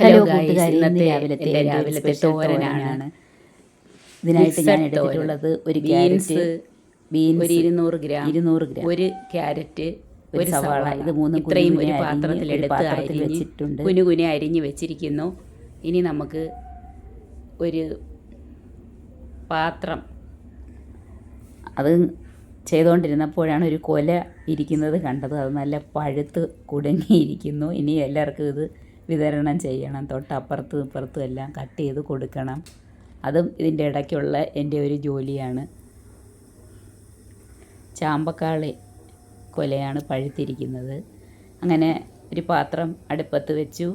Hello കൂട്ടുകാരി, ഇന്ന് രാവിലത്തെ തോരനാണ്. ഇതിനായിട്ട് ഞാൻ എടുത്തിട്ടുള്ളത് ഒരു ക്യാരറ്റ്, ബീൻസ്, ഒരു 200 ഗ്രാം, ഒരു ക്യാരറ്റ്, ഒരു സവാള. ഇത് മൂന്നും ഇത്രയും ഒരു പാത്രത്തിലെടുത്ത് വെച്ചിട്ടുണ്ട്. കുനുകുനെ അരിഞ്ഞ് വെച്ചിരിക്കുന്നു. ഇനി നമുക്ക് ഒരു പാത്രം, അത് ചെയ്തുകൊണ്ടിരുന്നപ്പോഴാണ് ഒരു കൊല ഇരിക്കുന്നത് കണ്ടത്. അത് നല്ല പഴുത്ത് കുടുങ്ങിയിരിക്കുന്നു. ഇനി എല്ലാവർക്കും ഇത് വിതരണം ചെയ്യണം. തൊട്ടപ്പുറത്തും ഇപ്പുറത്തും എല്ലാം കട്ട് ചെയ്ത് കൊടുക്കണം. അതും ഇതിൻ്റെ ഇടയ്ക്കുള്ള എൻ്റെ ഒരു ജോലിയാണ്. ചാമ്പക്കാളി കൊലയാണ് പഴുത്തിരിക്കുന്നത്. അങ്ങനെ ഒരു പാത്രം അടുപ്പത്ത് വെച്ചു.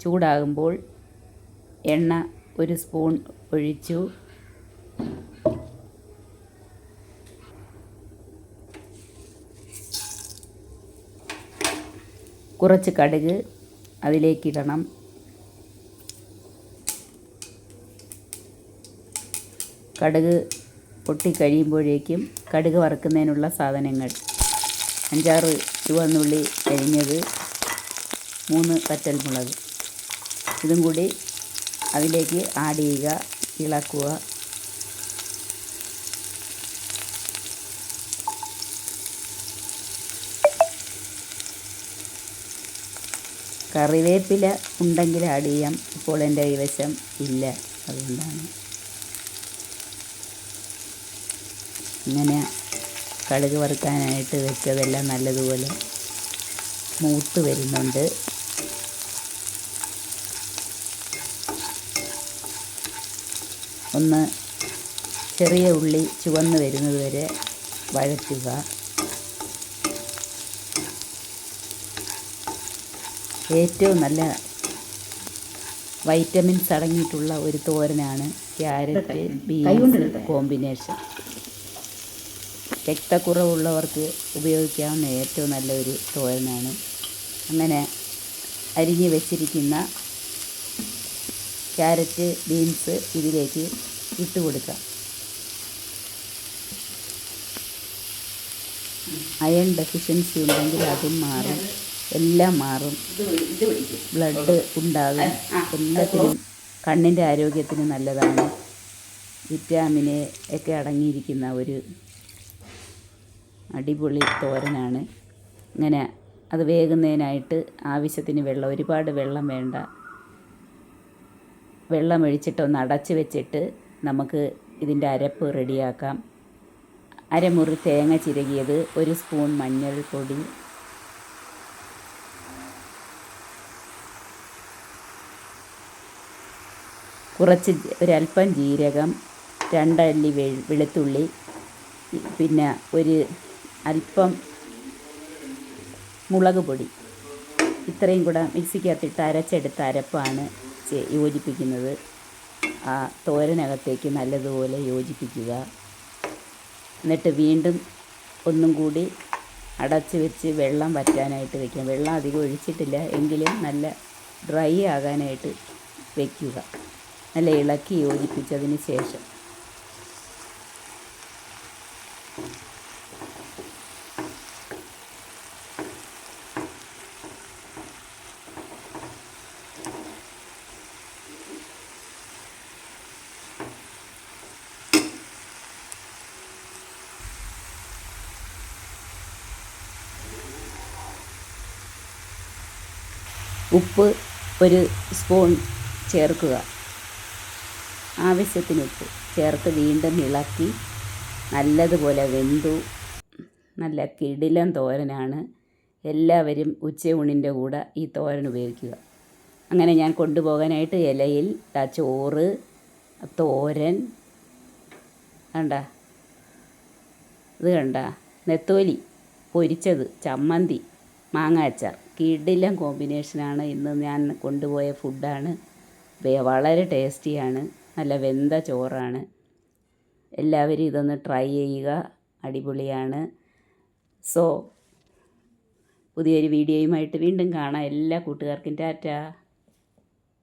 ചൂടാകുമ്പോൾ എണ്ണ ഒരു സ്പൂൺ ഒഴിച്ചു. കുറച്ച് കടുക് അതിലേക്കിടണം. കടുക് പൊട്ടിക്കഴിയുമ്പോഴേക്കും കടുക് വറുക്കുന്നതിനുള്ള സാധനങ്ങൾ: 5-6 ചുവന്നുള്ളി അരിഞ്ഞത്, 3 വറ്റൽമുളക്. ഇതും കൂടി അതിലേക്ക് ആഡ് ചെയ്യുക, ഇളക്കുക. കറിവേപ്പില ഉണ്ടെങ്കിൽ ആഡ് ചെയ്യാം. ഇപ്പോൾ എൻ്റെ കൈവശം ഇല്ല, അതുകൊണ്ടാണ്. ഇങ്ങനെ കടുക് വറുക്കാനായിട്ട് വെച്ചതെല്ലാം നല്ലതുപോലെ മൂത്ത് വരുന്നുണ്ട്. ഒന്ന് ചെറിയ ഉള്ളി ചുവന്ന് വരുന്നത് വരെ വഴറ്റുക. ഏറ്റവും നല്ല വൈറ്റമിൻസ് അടങ്ങിയിട്ടുള്ള ഒരു തോരനാണ് ക്യാരറ്റ് ബീൻസ് കോമ്പിനേഷൻ. രക്തക്കുറവുള്ളവർക്ക് ഉപയോഗിക്കാവുന്ന ഏറ്റവും നല്ലൊരു തോരനാണ്. അങ്ങനെ അരിഞ്ഞ് വെച്ചിരിക്കുന്ന ക്യാരറ്റ് ബീൻസ് ഇതിലേക്ക് ഇട്ട് കൊടുക്കാം. അയൺ ഡെഫിഷ്യൻസി ഉണ്ടെങ്കിൽ അതും മാറും, എല്ലാം മാറും. ബ്ലഡ് ഉണ്ടാകും. എല്ലാത്തിനും, കണ്ണിൻ്റെ ആരോഗ്യത്തിന് നല്ലതാണ്. വിറ്റാമിൻ ഒക്കെ അടങ്ങിയിരിക്കുന്ന ഒരു അടിപൊളി തോരനാണ്. ഇങ്ങനെ അത് വേകുന്നതിനായിട്ട് ആവശ്യത്തിന് വെള്ളം, ഒരുപാട് വെള്ളം വേണ്ട. വെള്ളം ഒഴിച്ചിട്ടൊന്ന് അടച്ച് വെച്ചിട്ട് നമുക്ക് ഇതിൻ്റെ അരപ്പ് റെഡിയാക്കാം. അരമുറി തേങ്ങ ചിരകിയത്, 1 സ്പൂൺ മഞ്ഞൾപ്പൊടി, ഒരല്പം ജീരകം, 2 അല്ലി വെളുത്തുള്ളി, പിന്നെ ഒരു അല്പം മുളക് പൊടി. ഇത്രയും കൂടെ മിക്സിക്കകത്തിട്ട് അരച്ചെടുത്ത അരപ്പാണ് യോജിപ്പിക്കുന്നത്. ആ തോരനകത്തേക്ക് നല്ലതുപോലെ യോജിപ്പിക്കുക. എന്നിട്ട് വീണ്ടും ഒന്നും കൂടി അടച്ച് വെച്ച് വെള്ളം വറ്റാനായിട്ട് വയ്ക്കാം. വെള്ളം അധികം ഒഴിച്ചിട്ടില്ല, എങ്കിലും നല്ല ഡ്രൈ ആകാനായിട്ട് വയ്ക്കുക. നല്ല ഇളക്കി യോജിപ്പിച്ചതിന് ശേഷം ഉപ്പ് 1 സ്പൂൺ ചേർക്കുക. ആവശ്യത്തിന് ഉപ്പ് ചേർത്ത് വീണ്ടും ഇളക്കി നല്ലതുപോലെ വെന്തു. നല്ല കിടിലൻ തോരനാണ്. എല്ലാവരും ഉച്ചയൂണിൻ്റെ കൂടെ ഈ തോരൻ ഉപയോഗിക്കുക. അങ്ങനെ ഞാൻ കൊണ്ടുപോകാനായിട്ട് ഇലയിൽ ചോറ്, തോരൻ, ഇത് കണ്ട നെത്തോലി പൊരിച്ചത്, ചമ്മന്തി, മാങ്ങ അച്ചാർ. കിടിലൻ കോമ്പിനേഷനാണ് ഇന്ന് ഞാൻ കൊണ്ടുപോയ ഫുഡാണ്. വളരെ ടേസ്റ്റിയാണ്. നല്ല വെന്ത ചോറാണ്. എല്ലാവരും ഇതൊന്ന് ട്രൈ ചെയ്യുക, അടിപൊളിയാണ്. സോ പുതിയൊരു വീഡിയോയുമായിട്ട് വീണ്ടും കാണാം. എല്ലാ കൂട്ടുകാർക്കും ടാറ്റാ.